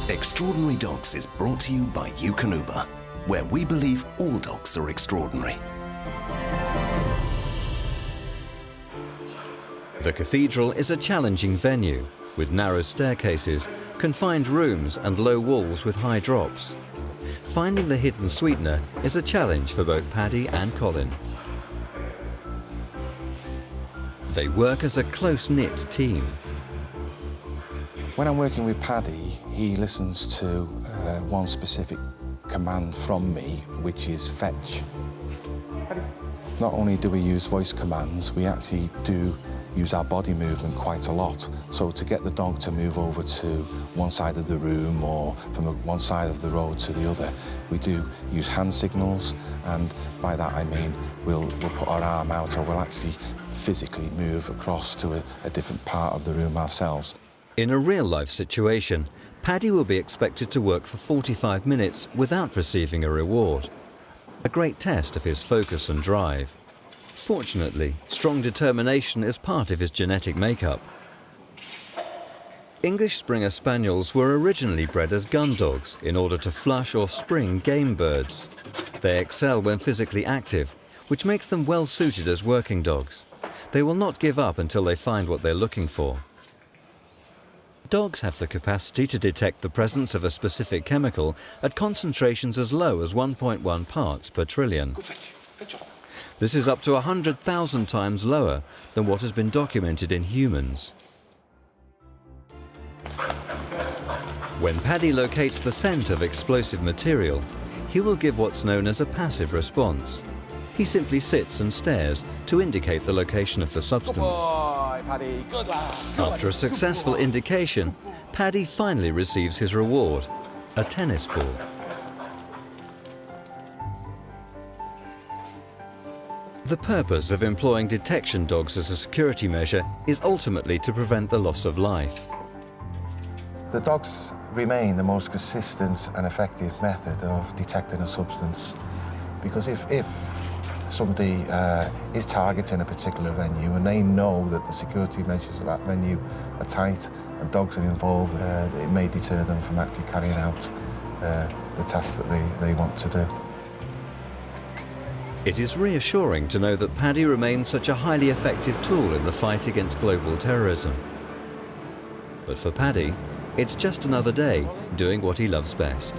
Extraordinary Dogs is brought to you by Eukanuba, where we believe all dogs are extraordinary. The cathedral is a challenging venue, with narrow staircases, confined rooms and low walls with high drops. Finding the hidden sweetener is a challenge for both Paddy and Colin. They work as a close-knit team. When I'm working with Paddy, he listens to one specific command from me, which is fetch. Not only do we use voice commands, we actually do use our body movement quite a lot. So to get the dog to move over to one side of the room or from one side of the road to the other, we do use hand signals, and by that I mean we'll put our arm out, or we'll actually physically move across to a different part of the room ourselves. In a real-life situation, Paddy will be expected to work for 45 minutes without receiving a reward. A great test of his focus and drive. Fortunately, strong determination is part of his genetic makeup. English Springer Spaniels were originally bred as gun dogs in order to flush or spring game birds. They excel when physically active, which makes them well suited as working dogs. They will not give up until they find what they're looking for. Dogs have the capacity to detect the presence of a specific chemical at concentrations as low as 1.1 parts per trillion. This is up to 100,000 times lower than what has been documented in humans. When Paddy locates the scent of explosive material, he will give what's known as a passive response. He simply sits and stares to indicate the location of the substance. Good boy, Paddy. Good lad. After a successful indication, Paddy finally receives his reward, a tennis ball. The purpose of employing detection dogs as a security measure is ultimately to prevent the loss of life. The dogs remain the most consistent and effective method of detecting a substance, because if somebody is targeting a particular venue and they know that the security measures of that venue are tight and dogs are involved, it may deter them from actually carrying out the task that they want to do. It is reassuring to know that Paddy remains such a highly effective tool in the fight against global terrorism. But for Paddy, it's just another day doing what he loves best.